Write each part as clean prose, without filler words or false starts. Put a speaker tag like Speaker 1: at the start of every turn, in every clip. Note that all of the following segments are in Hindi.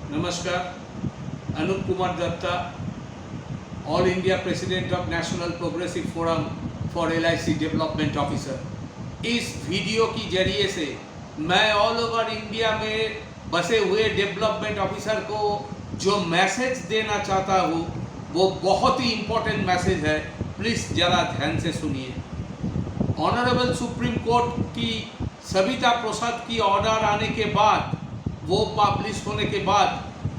Speaker 1: नमस्कार, Anoop Kumar Datta, all India president of national progressive forum for LIC development officer. इस वीडियो की जरिए से मैं ऑल ओवर इंडिया में बसे हुए डेवलपमेंट ऑफिसर को जो मैसेज देना चाहता हूँ वो बहुत ही इम्पोर्टेंट मैसेज है। प्लीज़ ज़रा ध्यान से सुनिए। ऑनरेबल सुप्रीम कोर्ट की सविता प्रसाद की ऑर्डर आने के बाद, वो पब्लिश होने के बाद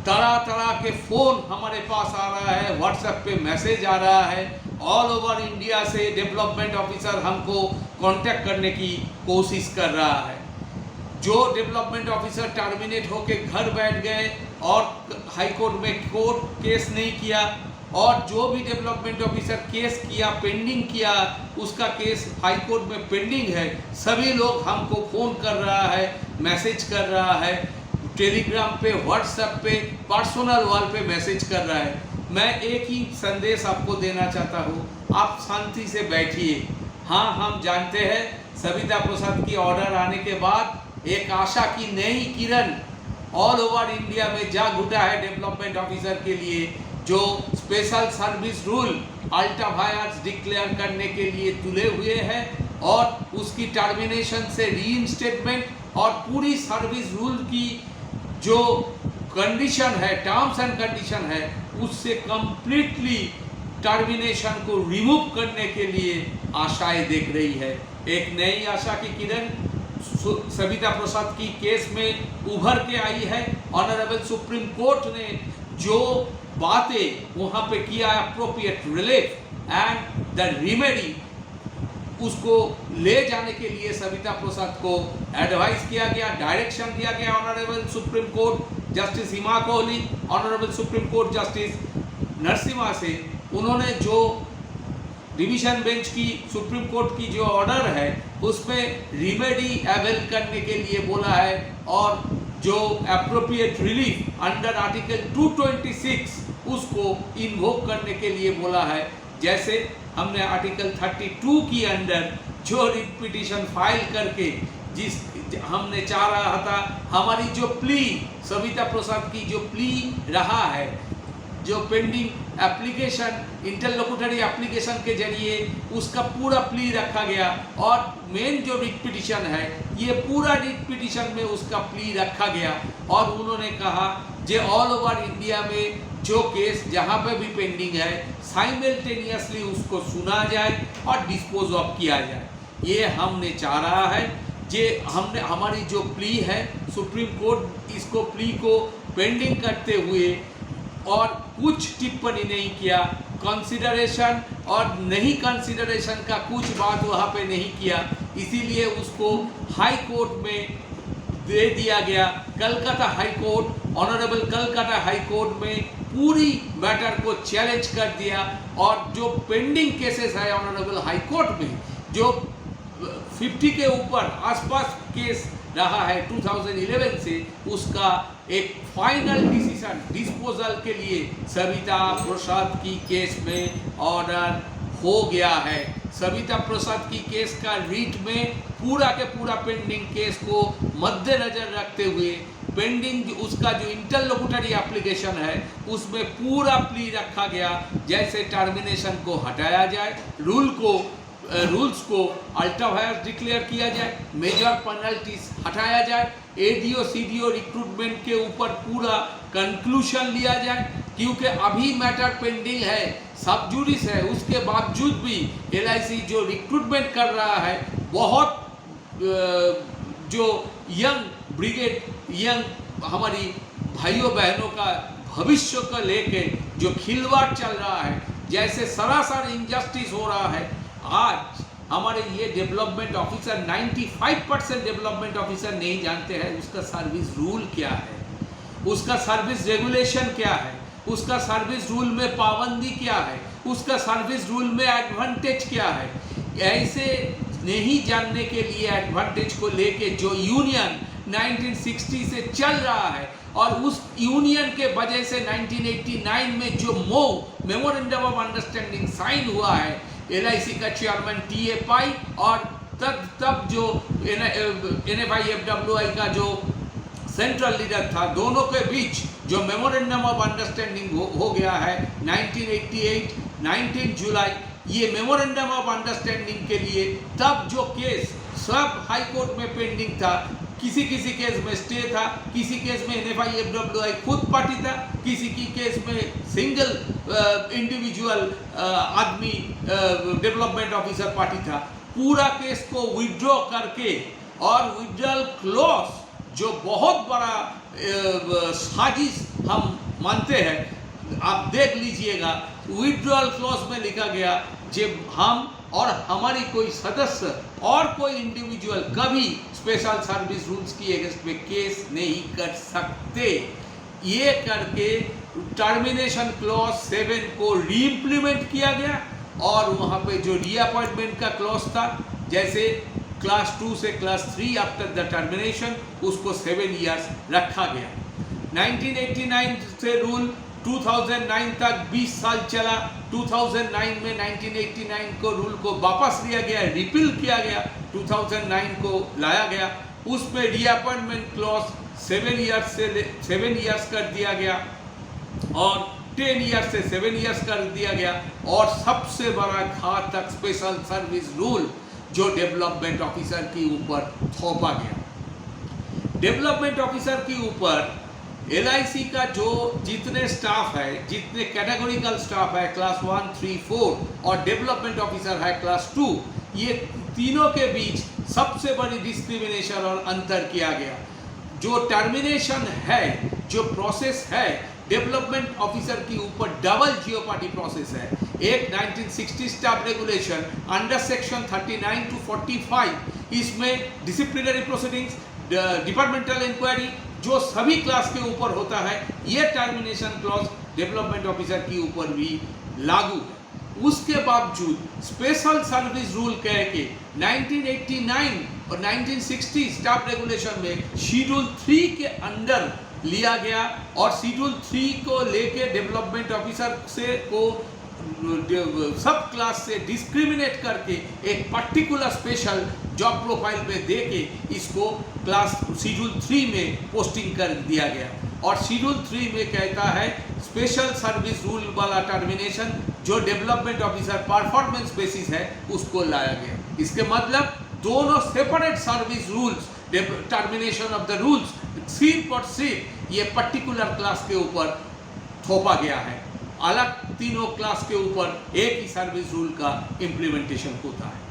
Speaker 1: तरह तरह के फ़ोन हमारे पास आ रहा है, व्हाट्सएप पे मैसेज आ रहा है। ऑल ओवर इंडिया से डेवलपमेंट ऑफिसर हमको कांटेक्ट करने की कोशिश कर रहा है। जो डेवलपमेंट ऑफिसर टर्मिनेट होके घर बैठ गए और हाई कोर्ट में कोर्ट केस नहीं किया, और जो भी डेवलपमेंट ऑफिसर केस किया, पेंडिंग किया, उसका केस हाई कोर्ट में पेंडिंग है, सभी लोग हमको फ़ोन कर रहा है, मैसेज कर रहा है, टेलीग्राम पे, व्हाट्सएप पे, पर्सनल वॉल पे मैसेज कर रहा है। मैं एक ही संदेश आपको देना चाहता हूँ, आप शांति से बैठिए। हाँ, हम जानते हैं सविता प्रसाद की ऑर्डर आने के बाद एक आशा की नई किरण ऑल ओवर इंडिया में जाग उठा है डेवलपमेंट ऑफिसर के लिए, जो special service rule ultra vires declare करने के लिए तुले हुए हैं और उसकी टर्मिनेशन से रीइंस्टेटमेंट और पूरी सर्विस रूल की जो कंडीशन है, टर्म्स एंड कंडीशन है, उससे कंप्लीटली टर्मिनेशन को रिमूव करने के लिए आशाएं देख रही है। एक नई आशा की किरण सविता प्रसाद की केस में उभर के आई है। ऑनरेबल सुप्रीम कोर्ट ने जो बातें वहाँ पे किया, appropriate relief and the remedy, उसको ले जाने के लिए सविता प्रसाद को एडवाइस किया गया, डायरेक्शन दिया गया। Honourable Supreme Court Justice Hima Kohli, honourable Supreme Court Justice Narasimha से, उन्होंने जो डिवीजन बेंच की सुप्रीम कोर्ट की जो ऑर्डर है उसमें रिमेडी अवेल करने के लिए बोला है, और जो अप्रोप्रिएट रिलीफ अंडर आर्टिकल 226 उसको इन्वोक करने के लिए बोला है। जैसे हमने आर्टिकल 32 की अंडर जो रिट पिटीशन फाइल करके जिस हमने चाह रहा था, हमारी जो प्ली, सविता प्रसाद की जो प्ली रहा है, जो पेंडिंग एप्लीकेशन, इंटरलोकुटरी एप्लीकेशन के जरिए उसका पूरा प्ली रखा गया, और मेन जो रिट पिटीशन है, ये पूरा रिट पिटीशन में उसका प्ली रखा गया। और उन्होंने कहा जे ऑल ओवर इंडिया में जो केस जहाँ पे भी पेंडिंग है, साइमल्टेनियसली उसको सुना जाए और डिस्पोज ऑफ किया जाए। ये हमने चाह रहा है। जे हमने हमारी जो प्ली है, सुप्रीम कोर्ट इसको प्ली को पेंडिंग करते हुए और कुछ टिप्पणी नहीं किया, कंसिडरेशन और नहीं कंसिडरेशन का कुछ बात वहाँ पे नहीं किया, इसीलिए उसको हाई कोर्ट में दे दिया गया। Calcutta high court, honourable Calcutta high court में पूरी मैटर को चैलेंज कर दिया, और जो पेंडिंग केसेस है ऑनरेबल हाई कोर्ट में, जो 50 के ऊपर आसपास केस रहा है 2011 से, उसका एक फाइनल डिसीजन डिस्पोजल के लिए सविता प्रसाद की केस में ऑर्डर हो गया है। सविता प्रसाद की केस का रीट में पूरा के पूरा पेंडिंग केस को मद्देनजर रखते हुए, पेंडिंग उसका जो इंटरलोकुटरी एप्लीकेशन है उसमें पूरा प्ली रखा गया, जैसे टर्मिनेशन को हटाया जाए, रूल्स को अल्ट्रा वायर्स डिक्लेयर किया जाए, मेजर पेनल्टीज हटाया जाए, ADO CDO रिक्रूटमेंट के ऊपर पूरा कंक्लूजन लिया जाए, क्योंकि अभी मैटर पेंडिंग है, सब जुडिस है, उसके बावजूद भी LIC जो रिक्रूटमेंट कर रहा है, बहुत जो यंग ब्रिगेड, यंग हमारी भाइयों बहनों का भविष्य को लेके जो खिलवाड़ चल रहा है, जैसे सरासर इनजस्टिस हो रहा है। आज हमारे ये डेवलपमेंट ऑफिसर 95% डेवलपमेंट ऑफिसर नहीं जानते हैं उसका सर्विस रूल क्या है, उसका सर्विस रेगुलेशन क्या है, उसका सर्विस रूल में पाबंदी क्या है, उसका सर्विस रूल में एडवांटेज क्या है। ऐसे नहीं जानने के लिए एडवांटेज को लेके जो यूनियन 1960 से चल रहा है, और उस यूनियन के वजह से 1989 में जो मेमोरेंडम ऑफ अंडरस्टैंडिंग साइन हुआ है, LIC का चेयरमैन TA पाई, और तब जो NFI FWI का जो सेंट्रल लीडर था, दोनों के बीच जो मेमोरेंडम ऑफ अंडरस्टैंडिंग हो गया है 1988 19 जुलाई, ये मेमोरेंडम ऑफ अंडरस्टैंडिंग के लिए तब जो केस सब हाई कोर्ट में पेंडिंग था, किसी किसी केस में स्टे था, किसी केस में NFI-FWI खुद पार्टी था, किसी की केस में सिंगल इंडिविजुअल आदमी डेवलपमेंट ऑफिसर पार्टी था। पूरा केस को विड्रॉ करके और विड्रॉल क्लॉज जो बहुत बड़ा साजिश हम मानते हैं, आप देख लीजिएगा, विड्रॉल क्लॉज में लिखा गया जब हम और हमारी कोई सदस्य और कोई इंडिविजुअल कभी स्पेशल सर्विस रूल्स की अगेंस्ट में केस नहीं कर सकते। ये करके टर्मिनेशन क्लॉज 7 को रीइम्प्लीमेंट किया गया और वहाँ पे जो रीअपॉइंटमेंट का क्लॉज था, जैसे क्लास 2 से क्लास 3 आफ्टर द टर्मिनेशन, उसको 7 इयर्स रखा गया। 1989 से रूल 2009 तक 20 साल चला। 2009 में 1989 को रूल को वापस लिया गया, रिपील किया गया, 2009 को लाया गया। उसमें रीअपॉइंटमेंट क्लॉज 7 इयर्स कर दिया गया और 10 इयर्स से 7 इयर्स कर दिया गया। और सबसे बड़ा घातक स्पेशल सर्विस रूल जो डेवलपमेंट ऑफिसर के ऊपर थोपा गया। डेवलपमेंट ऑफिसर के ऊपर LIC का जो जितने स्टाफ है, जितने कैटेगोरिकल स्टाफ है, क्लास 1, 3, 4 और डेवलपमेंट ऑफिसर है क्लास 2, ये तीनों के बीच सबसे बड़ी डिस्क्रिमिनेशन और अंतर किया गया। जो टर्मिनेशन है, जो प्रोसेस है डेवलपमेंट ऑफिसर के ऊपर, डबल जियोपार्डी प्रोसेस है। एक 1960 staff regulation under section 39 to 45, इसमें डिसिप्लिनरी प्रोसीडिंग्स, डिपार्टमेंटल इंक्वायरी जो सभी क्लास के ऊपर होता है, ये टर्मिनेशन क्लॉज डेवलपमेंट ऑफिसर के ऊपर भी लागू है। उसके बावजूद स्पेशल सर्विस रूल कह के 1989 और 1960 स्टाफ रेगुलेशन में शेड्यूल 3 के अंडर लिया गया और शेड्यूल 3 को लेके डेवलपमेंट ऑफिसर से को सब क्लास से डिस्क्रिमिनेट करके एक पर्टिकुलर स्पेशल जॉब प्रोफाइल पे दे के इसको क्लास शेड्यूल 3 में पोस्टिंग कर दिया गया। और शेड्यूल 3 में कहता है स्पेशल सर्विस रूल वाला टर्मिनेशन जो डेवलपमेंट ऑफिसर परफॉर्मेंस बेसिस है उसको लाया गया। इसके मतलब दोनों separate service rules, termination of the rules सिर्फ और सिर्फ ये पर्टिकुलर क्लास के ऊपर थोपा गया है। अलग तीनों क्लास के ऊपर एक ही सर्विस रूल का इम्प्लीमेंटेशन होता है।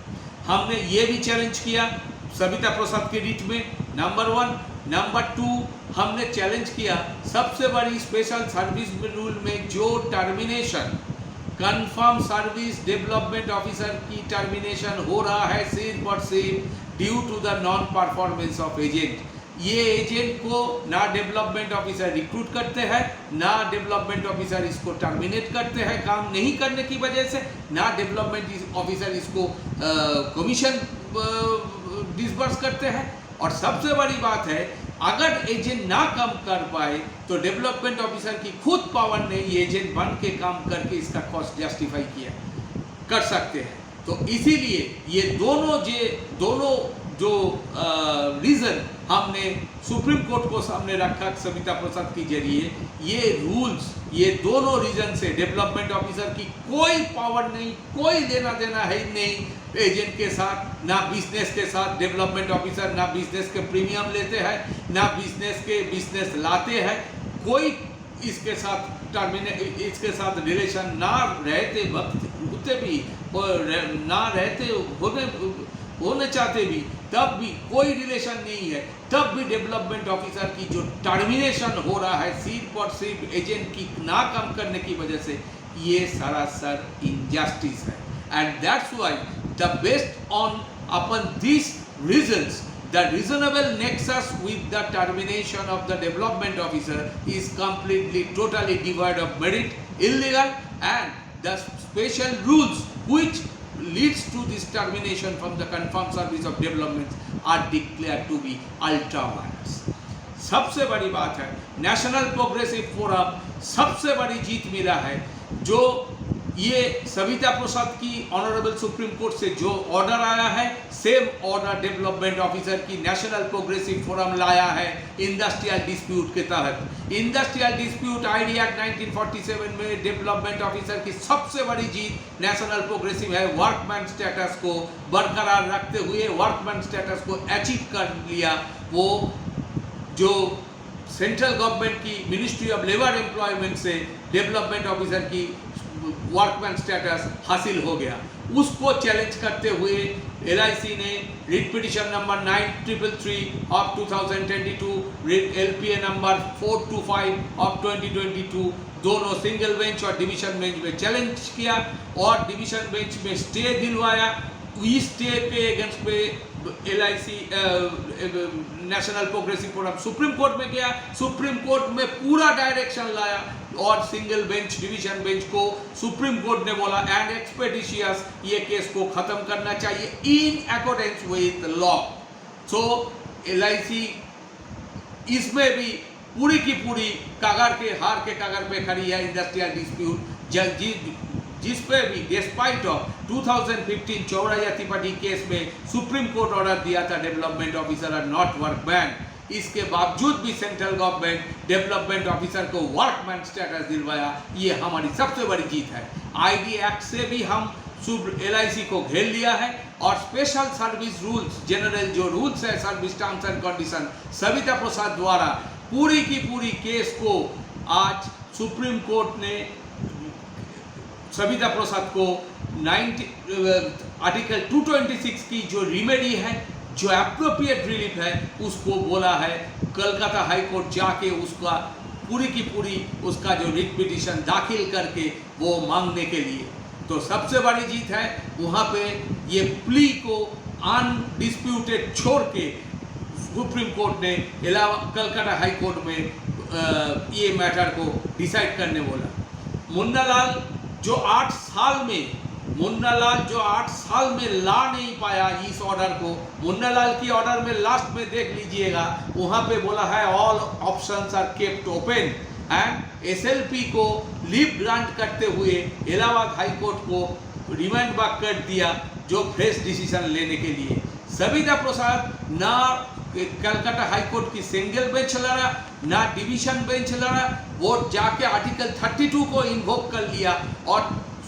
Speaker 1: हमने ये भी चैलेंज किया सविता प्रसाद के रीट में, नंबर 1। नंबर 2, हमने चैलेंज किया सबसे बड़ी स्पेशल सर्विस रूल में जो termination confirm service development officer की टर्मिनेशन हो रहा है सिर्फ और सिर्फ due to the non performance of agent. ये एजेंट को ना डेवलपमेंट ऑफिसर रिक्रूट करते हैं, ना डेवलपमेंट ऑफिसर इसको टर्मिनेट करते हैं काम नहीं करने की वजह से, ना डेवलपमेंट ऑफिसर इसको कमीशन डिसबर्स करते हैं। और सबसे बड़ी बात है, अगर एजेंट ना कम कर पाए तो डेवलपमेंट ऑफिसर की खुद पावर ने ये एजेंट बन के काम करके इसका कॉस्ट जस्टिफाई किया कर सकते हैं। तो इसीलिए ये दोनों जो रीज़न हमने सुप्रीम कोर्ट को सामने रखा सविता प्रसाद के जरिए, ये रूल्स, ये दोनों रीजन से डेवलपमेंट ऑफिसर की कोई पावर नहीं, कोई लेना देना है नहीं एजेंट के साथ, ना बिजनेस के साथ। डेवलपमेंट ऑफिसर ना बिजनेस के प्रीमियम लेते हैं, ना बिजनेस लाते हैं, कोई इसके साथ रिलेशन ना रहते वक्त होते भी ना रहते होने चाहते भी, तब भी कोई रिलेशन नहीं है, तब भी डेवलपमेंट ऑफिसर की जो टर्मिनेशन हो रहा है सिर्फ और सिर्फ एजेंट की ना कम करने की वजह से, ये सरासर इनजस्टिस है। And that's why the based on upon this reasons the reasonable nexus with the termination of the development officer is completely totally devoid of merit, illegal, and the special rules which leads to this termination from the confirmed service of development are declared to be ultra vires। सबसे बड़ी बात है, नेशनल प्रोग्रेसिव फोरम सबसे बड़ी जीत मिला है जो ये सविता प्रसाद की ऑनरेबल सुप्रीम कोर्ट से जो ऑर्डर आया है, सेम ऑर्डर डेवलपमेंट ऑफिसर की नेशनल प्रोग्रेसिव फोरम लाया है इंडस्ट्रियल डिस्प्यूट के तहत। इंडस्ट्रियल डिस्प्यूट आईडी एक्ट 1947 में डेवलपमेंट ऑफिसर की सबसे बड़ी जीत नेशनल प्रोग्रेसिव है। वर्कमैन स्टेटस को बरकरार रखते हुए वर्कमैन स्टेटस को अचीव कर लिया। वो जो सेंट्रल गवर्नमेंट की मिनिस्ट्री ऑफ लेबर एम्प्लॉयमेंट से डेवलपमेंट ऑफिसर की वर्कमैन स्टेटस हासिल हो गया, उसको चैलेंज करते हुए एलआईसी ने writ petition number 9333 of 2022, LPA number 425 of 2022 दोनों सिंगल बेंच और डिवीजन बेंच में चैलेंज किया और डिवीजन बेंच में स्टे दिलवाया। इस स्टे पे अगेंस्ट पे LIC national progressive forum supreme court में गया। सुप्रीम कोर्ट में पूरा डायरेक्शन लाया और सिंगल बेंच डिवीजन बेंच को सुप्रीम कोर्ट ने बोला एंड एक्सपेडिशियस ये केस को खत्म करना चाहिए in accordance with law. So LIC इसमें भी पूरी की पूरी कागर के हार के कागर पे खड़ी है। इंडस्ट्रियल डिस्प्यूट जिस पे भी डिस्पाइट ऑफ 2015 चौराया त्रिपाठी केस में सुप्रीम कोर्ट ऑर्डर दिया था development officer are not workman, इसके बावजूद भी सेंट्रल गवर्नमेंट डेवलपमेंट ऑफिसर को वर्कमैन स्टेटस दिलवाया। ये हमारी सबसे बड़ी जीत है। आईडी एक्ट से भी हम एलआईसी को घेर लिया है और स्पेशल सर्विस रूल्स जनरल जो रूल्स है service terms and condition Savita Prasad द्वारा पूरी की पूरी केस को आज सुप्रीम कोर्ट ने सविता प्रसाद को आर्टिकल 226 की जो रिमेडी है जो एप्रोप्रिएट रिलीफ है उसको बोला है कलकत्ता हाई कोर्ट जाके उसका पूरी की पूरी उसका जो रिट पिटिशन दाखिल करके वो मांगने के लिए। तो सबसे बड़ी जीत है वहाँ पे ये प्ली को अनडिस्प्यूटेड छोड़ के सुप्रीम कोर्ट ने कलकत्ता हाई कोर्ट में ये मैटर को डिसाइड करने बोला। मुन्नालाल जो 8 साल में ला नहीं पाया इस ऑर्डर को, मुन्नालाल की ऑर्डर में लास्ट में देख लीजिएगा वहां पे बोला है all options are kept open and SLP को लीव ग्रांट करते हुए इलाहाबाद हाई कोर्ट को रिमांड बैक कर दिया जो फ्रेश डिसीजन लेने के लिए। सविता प्रसाद ना कलकत्ता हाई कोर्ट की सिंगल बेंच लड़ा ना डिवीजन बेंच लड़ा, वो जाके आर्टिकल 32 को इन्वोक कर लिया और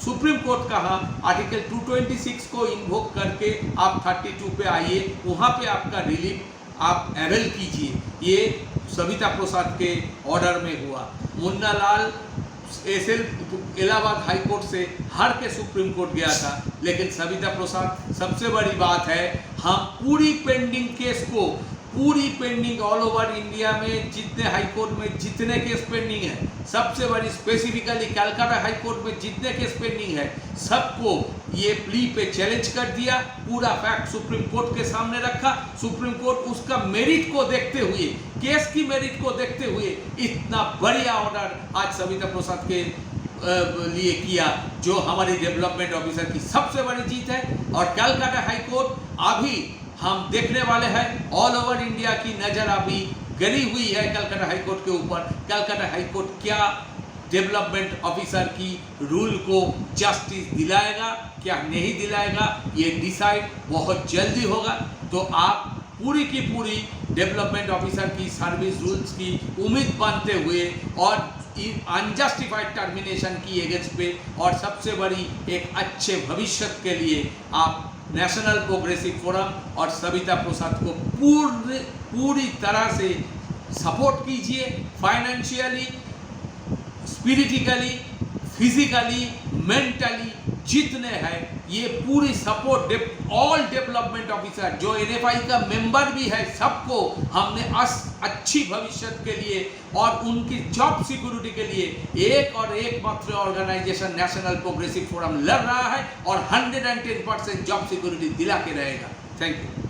Speaker 1: सुप्रीम कोर्ट कहा आर्टिकल 226 को इन्वोक करके आप 32 पे आइए, वहाँ पे आपका रिलीफ आप अवेल कीजिए। ये सविता प्रसाद के ऑर्डर में हुआ। मुन्नालाल इलाहाबाद हाई कोर्ट से हार के सुप्रीम कोर्ट गया था, लेकिन सविता प्रसाद सबसे बड़ी बात है हम पूरी पेंडिंग केस को पूरी पेंडिंग ऑल ओवर इंडिया में जितने हाई कोर्ट में जितने केस पेंडिंग है, सबसे बड़ी स्पेसिफिकली कलकत्ता हाई कोर्ट में जितने केस पेंडिंग है सबको ये प्ली पे चैलेंज कर दिया। पूरा फैक्ट सुप्रीम कोर्ट के सामने रखा। सुप्रीम कोर्ट उसका मेरिट को देखते हुए केस की मेरिट को देखते हुए इतना बढ़िया ऑर्डर आज सविता प्रसाद के लिए किया जो हमारी डेवलपमेंट ऑफिसर की सबसे बड़ी जीत है। और कलकत्ता हाई कोर्ट अभी हम देखने वाले हैं ऑल ओवर इंडिया की नज़र अभी गड़ी हुई है कलकत्ता हाई कोर्ट के ऊपर। कलकत्ता हाई कोर्ट क्या डेवलपमेंट ऑफिसर की रूल को जस्टिस दिलाएगा क्या नहीं दिलाएगा, ये डिसाइड बहुत जल्दी होगा। तो आप पूरी की पूरी डेवलपमेंट ऑफिसर की सर्विस रूल्स की उम्मीद बांधते हुए और अनजस्टिफाइड टर्मिनेशन की एगेंस्ट पे और सबसे बड़ी एक अच्छे भविष्य के लिए आप नेशनल प्रोग्रेसिव फोरम और सविता प्रसाद को पूरी तरह से सपोर्ट कीजिए। फाइनेंशियली, स्पिरिटिकली, फिजिकली, मेंटली जितने हैं ये पूरी सपोर्ट ऑल डेवलपमेंट ऑफिसर जो एनएफआई का मेंबर भी है सबको हमने अच्छी भविष्य के लिए और उनकी जॉब सिक्योरिटी के लिए एक और एक मात्र ऑर्गेनाइजेशन नेशनल प्रोग्रेसिव फोरम लड़ रहा है और 110% जॉब सिक्योरिटी दिला के रहेगा। Thank you.